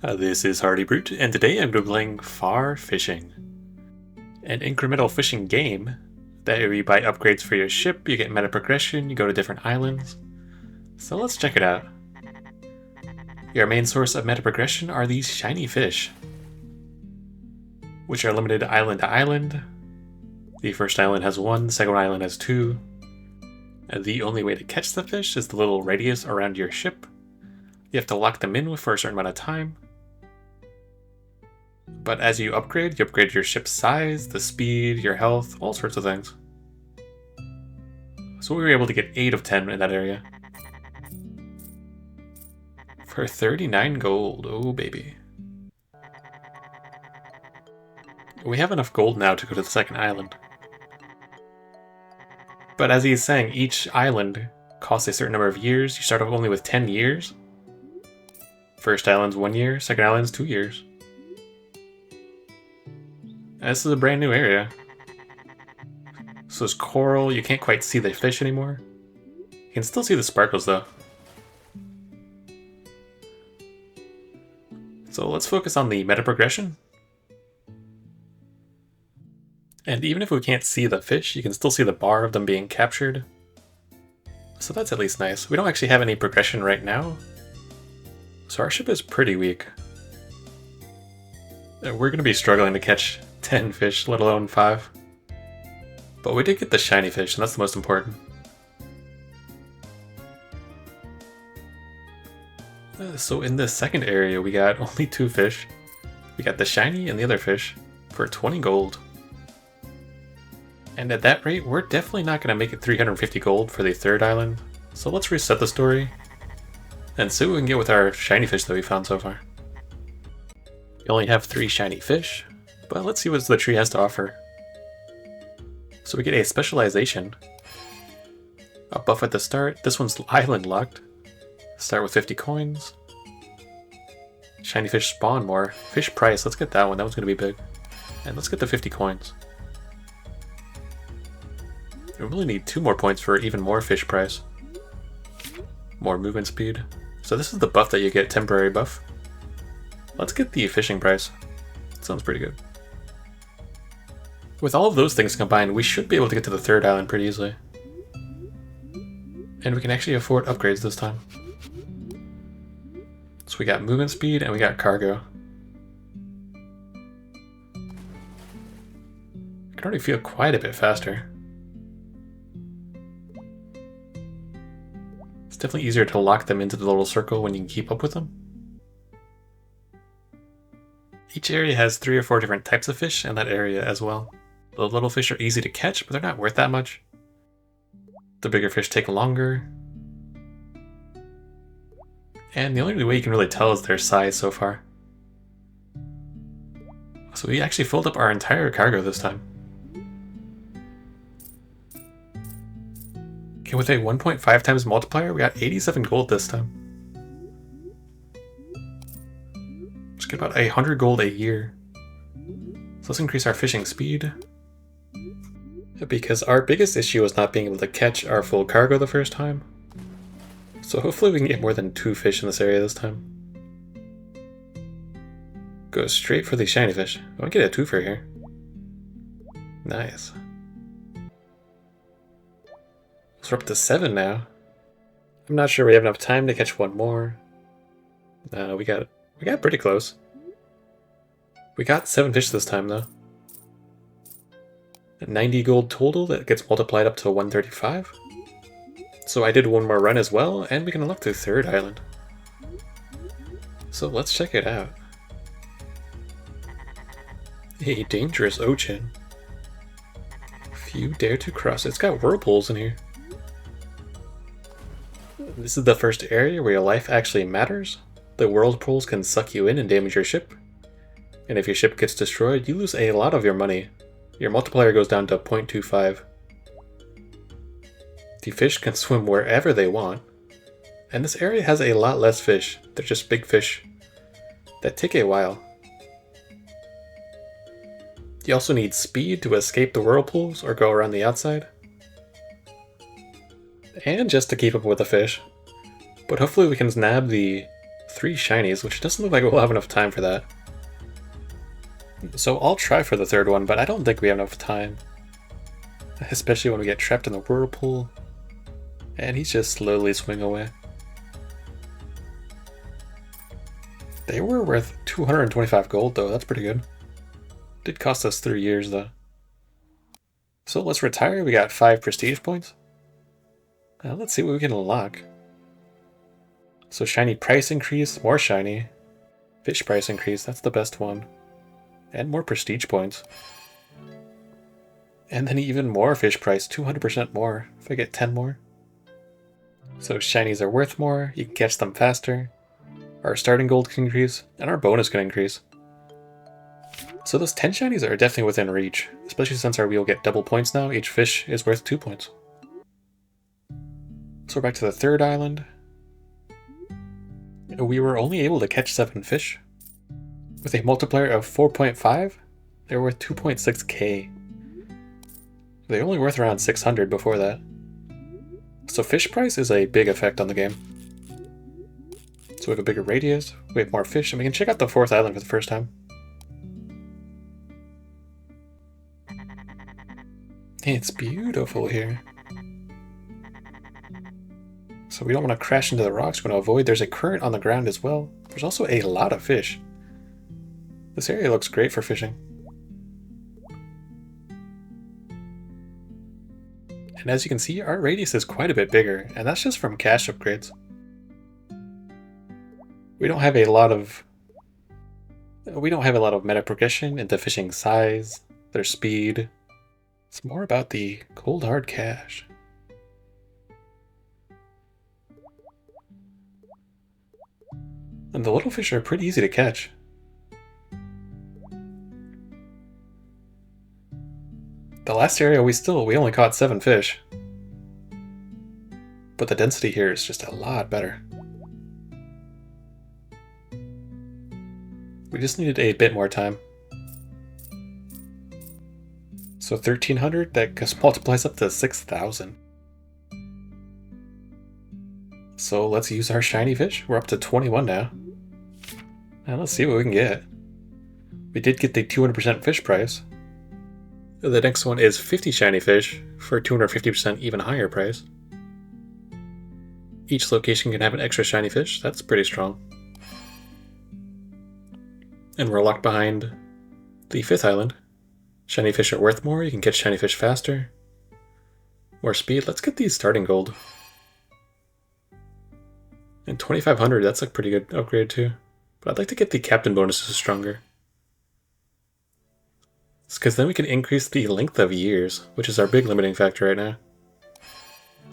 This is Hardy Brute, and today I'm going to be playing Far Fishing, an incremental fishing game that you buy upgrades for your ship, you get meta progression, you go to different islands. So let's check it out. Your main source of meta progression are these shiny fish, which are limited island to island. The first island has 1, the second island has 2. And the only way to catch the fish is the little radius around your ship. You have to lock them in for a certain amount of time. But as you upgrade your ship's size, the speed, your health, all sorts of things. So we were able to get 8 of 10 in that area. For 39 gold, oh baby. We have enough gold now to go to the second island. But as he's saying, each island costs a certain number of years. You start off only with 10 years. First island's 1 year, second island's 2 years. This is a brand new area. So there's coral, you can't quite see the fish anymore. You can still see the sparkles though. So let's focus on the meta progression. And even if we can't see the fish, you can still see the bar of them being captured. So that's at least nice. We don't actually have any progression right now. So our ship is pretty weak. We're going to be struggling to catch 10 fish, let alone 5. But we did get the shiny fish, and that's the most important. So in this second area, we got only 2 fish. We got the shiny and the other fish for 20 gold. And at that rate, we're definitely not going to make it 350 gold for the third island. So let's reset the story and see what we can get with our shiny fish that we found so far. We only have 3 shiny fish, but let's see what the tree has to offer. So we get a specialization, a buff at the start. This one's island locked. Start with 50 coins. Shiny fish spawn more. Fish price, let's get that one. That one's going to be big. And let's get the 50 coins. We really need 2 more points for even more fish price. More movement speed. So this is the buff that you get, temporary buff. Let's get the fishing price. Sounds pretty good. With all of those things combined, we should be able to get to the third island pretty easily. And we can actually afford upgrades this time. So we got movement speed and we got cargo. I can already feel quite a bit faster. It's definitely easier to lock them into the little circle when you can keep up with them. Each area has 3 or 4 different types of fish in that area as well. The little fish are easy to catch, but they're not worth that much. The bigger fish take longer. And the only way you can really tell is their size so far. So we actually filled up our entire cargo this time. Okay, with a 1.5 times multiplier, we got 87 gold this time. Just get about 100 gold a year. So let's increase our fishing speed. Because our biggest issue was not being able to catch our full cargo the first time. So hopefully we can get more than 2 fish in this area this time. Go straight for the shiny fish. I want to get a 2-fer here. Nice. So we're up to 7 now. I'm not sure we have enough time to catch 1 more. We got pretty close. We got 7 fish this time though. 90 gold total, that gets multiplied up to 135. So I did 1 more run as well, and we can unlock the third island. So let's check it out. A dangerous ocean. Few dare to cross. It's got whirlpools in here. This is the first area where your life actually matters. The whirlpools can suck you in and damage your ship. And if your ship gets destroyed, you lose a lot of your money. Your multiplier goes down to 0.25. The fish can swim wherever they want. And this area has a lot less fish. They're just big fish that take a while. You also need speed to escape the whirlpools or go around the outside. And just to keep up with the fish. But hopefully we can nab the 3 shinies, which doesn't look like we'll have enough time for that. So I'll try for the third one, but I don't think we have enough time. Especially when we get trapped in the whirlpool. And he's just slowly swimming away. They were worth 225 gold though, that's pretty good. Did cost us 3 years though. So let's retire, we got 5 prestige points. Now let's see what we can unlock. So shiny price increase, more shiny. Fish price increase, that's the best one. And more prestige points. And then even more fish price, 200% more if I get 10 more. So shinies are worth more, you can catch them faster. Our starting gold can increase, and our bonus can increase. So those 10 shinies are definitely within reach, especially since our wheel get double points now, each fish is worth 2 points. So we're back to the third island. We were only able to catch 7 fish. With a multiplier of 4.5, they were worth 2.6k. They only worth around 600 before that. So fish price is a big effect on the game. So we have a bigger radius, we have more fish, and we can check out the 4th island for the first time. It's beautiful here. So we don't want to crash into the rocks, we want to avoid. There's a current on the ground as well. There's also a lot of fish. This area looks great for fishing. And as you can see, our radius is quite a bit bigger, and that's just from cache upgrades. We don't have a lot of meta progression into fishing size, their speed. It's more about the cold hard cache. And the little fish are pretty easy to catch. The last area we only caught 7 fish. But the density here is just a lot better. We just needed a bit more time. So 1300, that just multiplies up to 6,000. So let's use our shiny fish. We're up to 21 now. Now let's see what we can get. We did get the 200% fish price. The next one is 50 shiny fish for 250% even higher price. Each location can have an extra shiny fish. That's pretty strong. And we're locked behind the 5th island. Shiny fish are worth more. You can catch shiny fish faster. More speed. Let's get these starting gold. And 2500, that's a pretty good upgrade too. But I'd like to get the captain bonuses stronger. It's because then we can increase the length of years, which is our big limiting factor right now.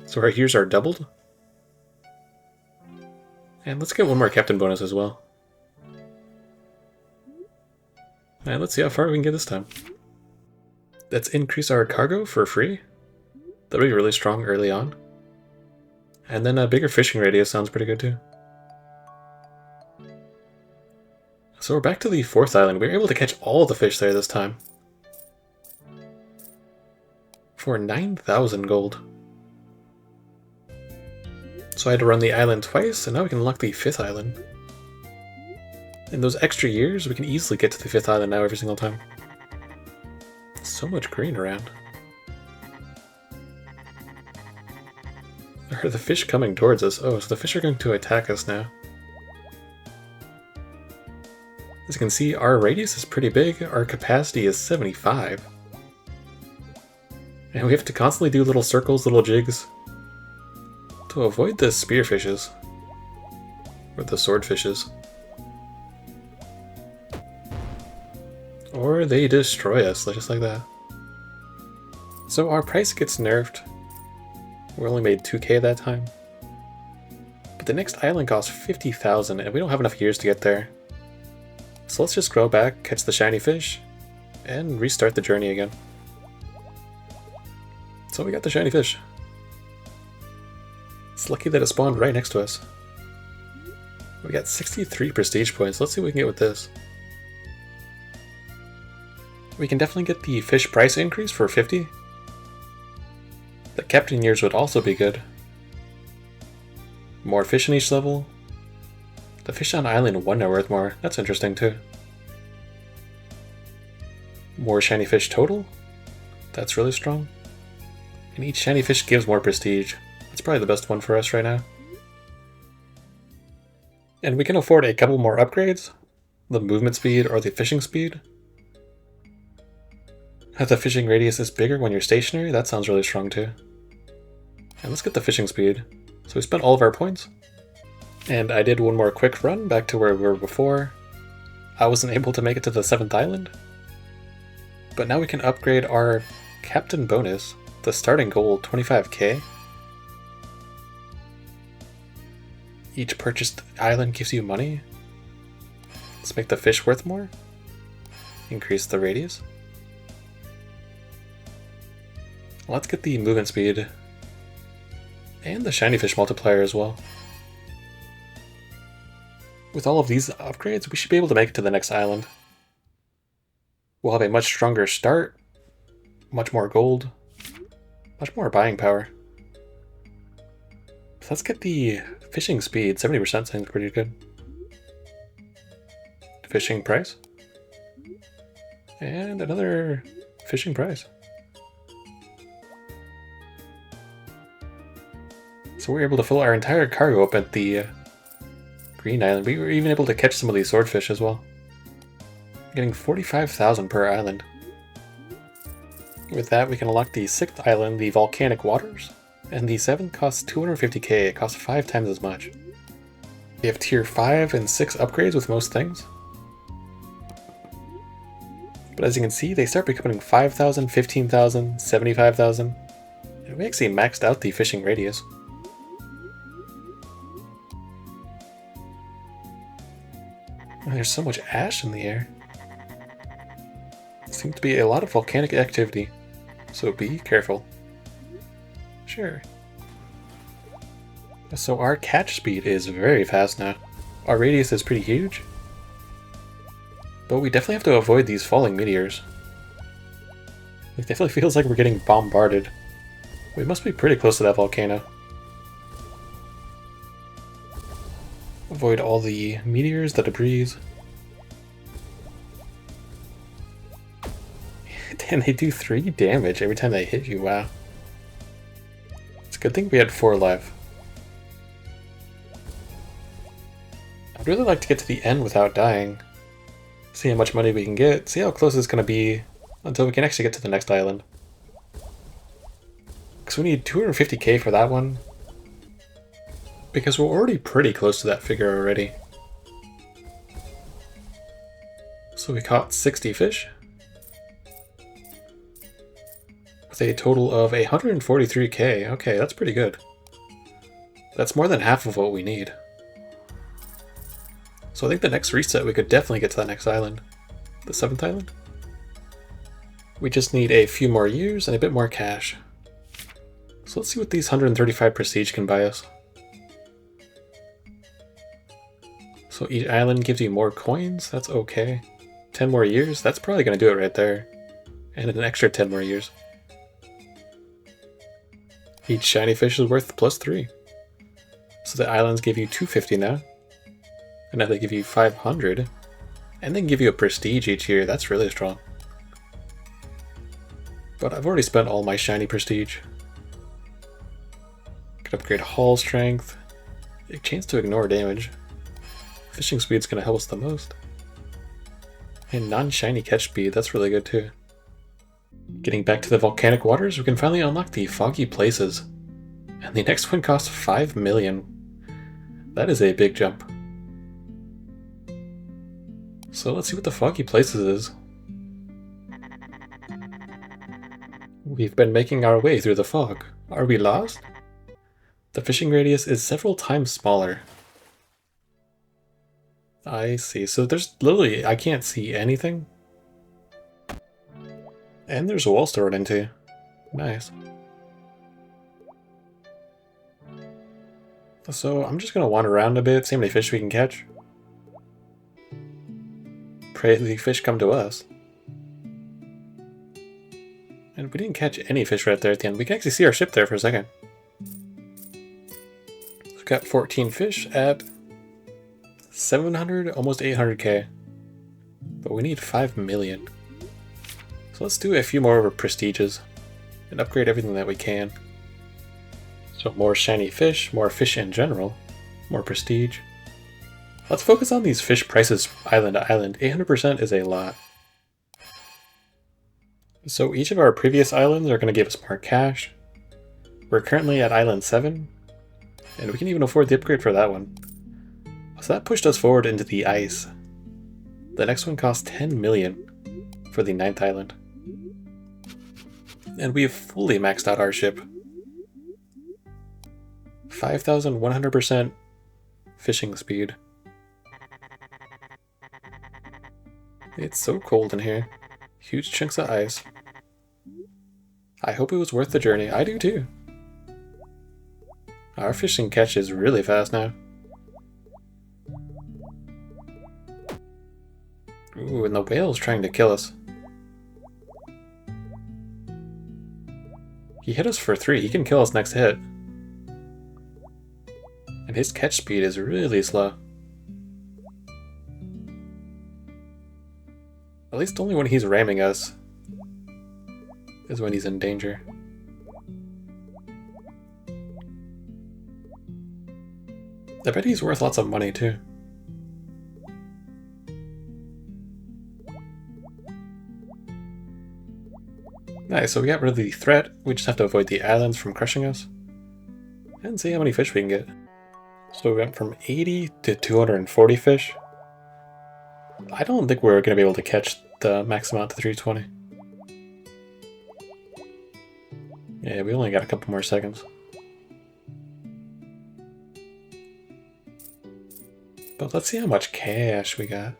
So our years are doubled. And let's get one more captain bonus as well. And let's see how far we can get this time. Let's increase our cargo for free. That'll be really strong early on. And then a bigger fishing radius sounds pretty good too. So we're back to the 4th island. We were able to catch all the fish there this time. For 9,000 gold. So I had to run the island twice, and now we can unlock the 5th island. In those extra years, we can easily get to the 5th island now every single time. So much green around. Are the fish coming towards us? Oh, so the fish are going to attack us now. As you can see, our radius is pretty big. Our capacity is 75. And we have to constantly do little circles, little jigs, to avoid the spearfishes. Or the swordfishes. Or they destroy us, just like that. So our price gets nerfed. We only made 2k that time. But the next island costs 50,000 and we don't have enough years to get there. So let's just go back, catch the shiny fish, and restart the journey again. So we got the shiny fish. It's lucky that it spawned right next to us. We got 63 prestige points. Let's see what we can get with this. We can definitely get the fish price increase for 50. The captain years would also be good. More fish in each level. The fish on island 1 are worth more. That's interesting too. More shiny fish total? That's really strong. And each shiny fish gives more prestige. That's probably the best one for us right now. And we can afford a couple more upgrades. The movement speed or the fishing speed. Have the fishing radius is bigger when you're stationary? That sounds really strong too. And let's get the fishing speed. So we spent all of our points. And I did one more quick run back to where we were before. I wasn't able to make it to the 7th island. But now we can upgrade our captain bonus. The starting gold, 25k. Each purchased island gives you money. Let's make the fish worth more. Increase the radius. Let's get the movement speed. And the shiny fish multiplier as well. With all of these upgrades, we should be able to make it to the next island. We'll have a much stronger start, much more gold, much more buying power. So let's get the fishing speed. 70% sounds pretty good. Fishing price. And another fishing price. So we're able to fill our entire cargo up at the Green Island. We were even able to catch some of these swordfish as well. Getting 45,000 per island. With that, we can unlock the 6th island, the Volcanic Waters, and the 7th costs 250k. It costs 5 times as much. We have tier 5 and 6 upgrades with most things. But as you can see, they start becoming 5,000, 15,000, 75,000. And we actually maxed out the fishing radius. And there's so much ash in the air. Seems to be a lot of volcanic activity, so be careful. Sure. So our catch speed is very fast now. Our radius is pretty huge. But we definitely have to avoid these falling meteors. It definitely feels like we're getting bombarded. We must be pretty close to that volcano. Avoid all the meteors, the debris. And they do 3 damage every time they hit you, wow. It's a good thing we had 4 life. I'd really like to get to the end without dying. See how much money we can get, see how close it's going to be until we can actually get to the next island. Because we need 250k for that one. Because we're already pretty close to that figure already. So we caught 60 fish. With a total of 143k. Okay, that's pretty good. That's more than half of what we need. So I think the next reset we could definitely get to that next island. The 7th island? We just need a few more years and a bit more cash. So let's see what these 135 prestige can buy us. So each island gives you more coins, that's okay. 10 more years, that's probably going to do it right there. And an extra 10 more years. Each shiny fish is worth +3. So the islands give you 250 now. And now they give you 500. And then give you a prestige each year, that's really strong. But I've already spent all my shiny prestige. Could upgrade hull strength. A chance to ignore damage. Fishing speed's gonna help us the most. And non-shiny catch speed, that's really good too. Getting back to the volcanic waters, we can finally unlock the foggy places. And the next one costs 5 million. That is a big jump. So let's see what the foggy places is. We've been making our way through the fog. Are we lost? The fishing radius is several times smaller. I see. So there's literally, I can't see anything. And there's a wall to run into. Nice. So I'm just gonna wander around a bit, see how many fish we can catch. Pray the fish come to us. And we didn't catch any fish right there at the end. We can actually see our ship there for a second. We've got 14 fish at 700, almost 800k. But we need 5 million. So let's do a few more prestiges and upgrade everything that we can. So more shiny fish, more fish in general, more prestige. Let's focus on these fish prices island to island. 800% is a lot. So each of our previous islands are going to give us more cash. We're currently at island 7, and we can even afford the upgrade for that one. So that pushed us forward into the ice. The next one costs 10 million for the 9th island. And we have fully maxed out our ship. 5,100% fishing speed. It's so cold in here. Huge chunks of ice. I hope it was worth the journey. I do too. Our fishing catch is really fast now. Ooh, and the whale's trying to kill us. He hit us for 3. He can kill us next hit. And his catch speed is really slow. At least only when he's ramming us is when he's in danger. I bet he's worth lots of money too. Nice, so we got rid of the threat. We just have to avoid the islands from crushing us. And see how many fish we can get. So we went from 80 to 240 fish. I don't think we're going to be able to catch the max amount to 320. Yeah, we only got a couple more seconds. But let's see how much cash we got.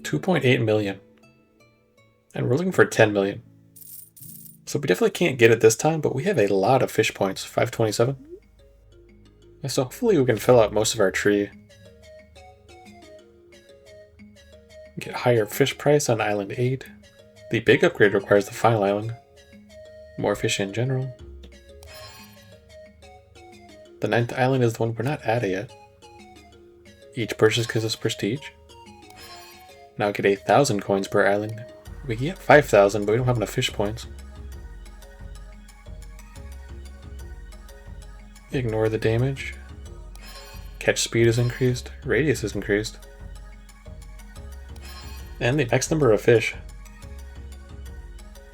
2.8 million. And we're looking for 10 million. So we definitely can't get it this time, but we have a lot of fish points. 527. Yeah, so hopefully we can fill out most of our tree. Get higher fish price on island 8. The big upgrade requires the final island. More fish in general. The 9th island is the one we're not at yet. Each purchase gives us prestige. Now get 1,000 coins per island. We can get 5,000, but we don't have enough fish points. Ignore the damage. Catch speed is increased. Radius is increased. And the next number of fish.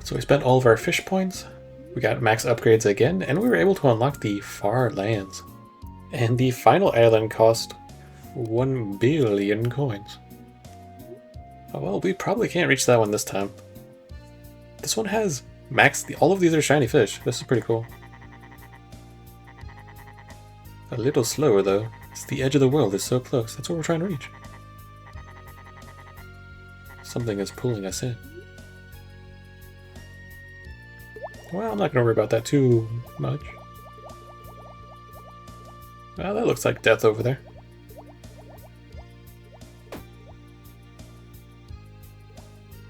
So we spent all of our fish points. We got max upgrades again, and we were able to unlock the far lands. And the final island cost 1 billion coins. Oh, well, we probably can't reach that one this time. This one has max. All of these are shiny fish. This is pretty cool. A little slower though. It's the edge of the world. It's so close. That's what we're trying to reach. Something is pulling us in. Well, I'm not going to worry about that too much. Well, that looks like death over there.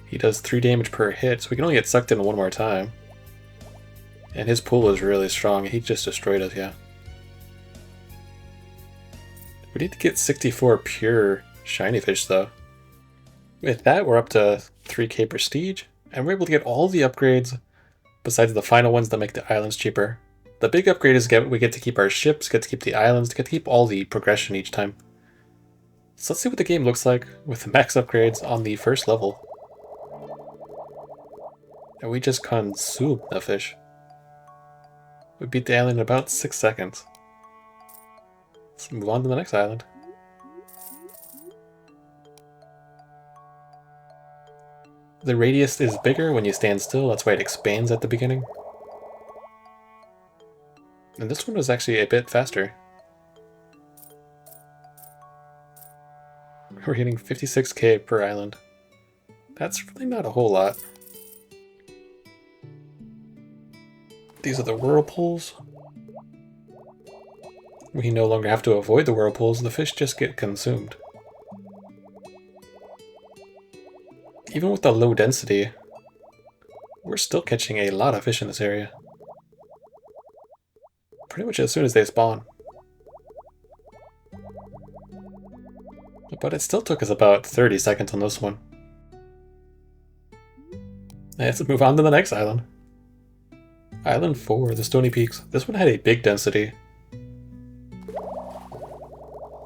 He does 3 damage per hit, so we can only get sucked in one more time. And his pull is really strong. He just destroyed us, yeah. We need to get 64 pure shiny fish, though. With that, we're up to 3k prestige, and we're able to get all the upgrades, besides the final ones that make the islands cheaper. The big upgrade is we get to keep our ships, get to keep the islands, get to keep all the progression each time. So let's see what the game looks like with the max upgrades on the first level. And we just consumed the fish. We beat the island in about 6 seconds. Let's move on to the next island. The radius is bigger when you stand still, that's why it expands at the beginning. And this one was actually a bit faster. We're hitting 56k per island. That's really not a whole lot. These are the whirlpools. We no longer have to avoid the whirlpools, the fish just get consumed. Even with the low density, we're still catching a lot of fish in this area. Pretty much as soon as they spawn. But it still took us about 30 seconds on this one. Let's move on to the next island. Island 4, the Stony Peaks. This one had a big density.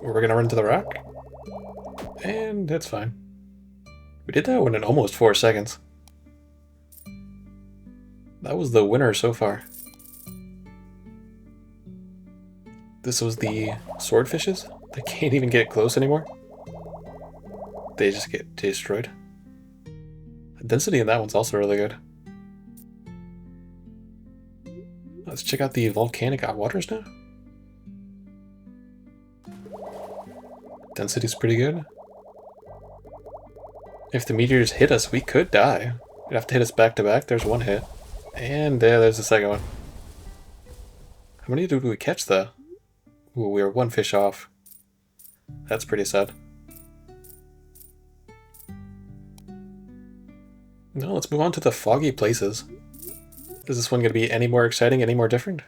We're gonna run into the rock. And that's fine. We did that one in almost 4 seconds. That was the winner so far. This was the swordfishes. They can't even get close anymore. They just get destroyed. The density in that one's also really good. Let's check out the volcanic hot waters now. Density's pretty good. If the meteors hit us, we could die. You'd have to hit us back to back. There's one hit. And there's the second one. How many did we catch though? Ooh, we were one fish off. That's pretty sad. No, let's move on to the foggy places. Is this one going to be any more exciting, any more different?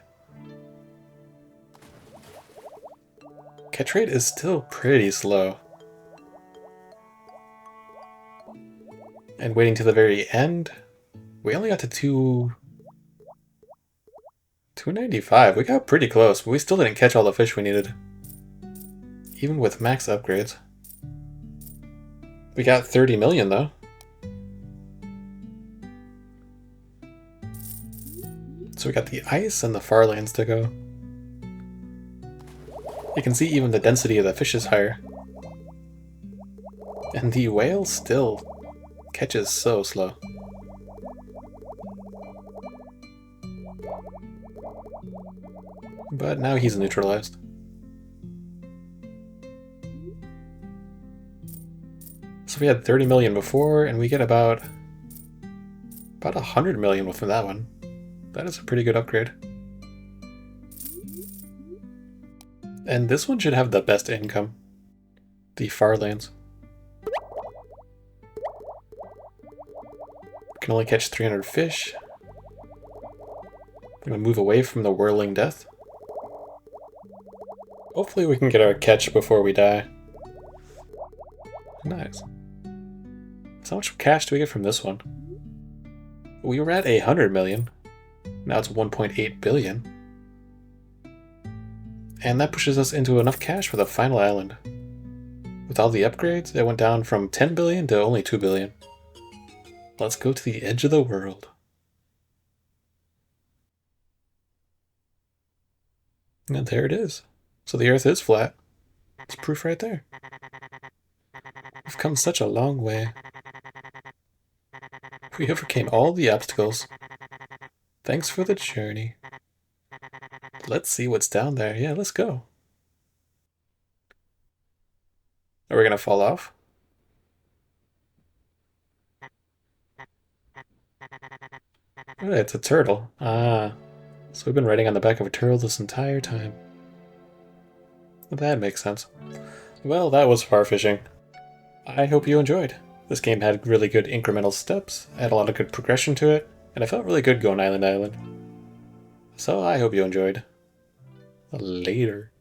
Catch rate is still pretty slow. And waiting to the very end, we only got to 295. We got pretty close, but we still didn't catch all the fish we needed. Even with max upgrades. We got 30 million though. So we got the ice and the farlands to go. You can see even the density of the fish is higher. And the whale still catches so slow. But now he's neutralized. So we had 30 million before, and we get about 100 million with that one. That is a pretty good upgrade. And this one should have the best income. The farlands. Can only catch 300 fish. I'm gonna move away from the whirling death. Hopefully we can get our catch before we die. Nice. So how much cash do we get from this one? We were at 100 million. Now it's 1.8 billion. And that pushes us into enough cash for the final island. With all the upgrades, it went down from 10 billion to only 2 billion. Let's go to the edge of the world. And there it is. So the Earth is flat. It's proof right there. We've come such a long way. We overcame all the obstacles. Thanks for the journey. Let's see what's down there. Yeah, let's go. Are we gonna fall off? Oh, it's a turtle. Ah. So we've been riding on the back of a turtle this entire time. That makes sense. Well, that was far fishing. I hope you enjoyed. This game had really good incremental steps, had a lot of good progression to it, and it felt really good going island to island. So I hope you enjoyed. Later.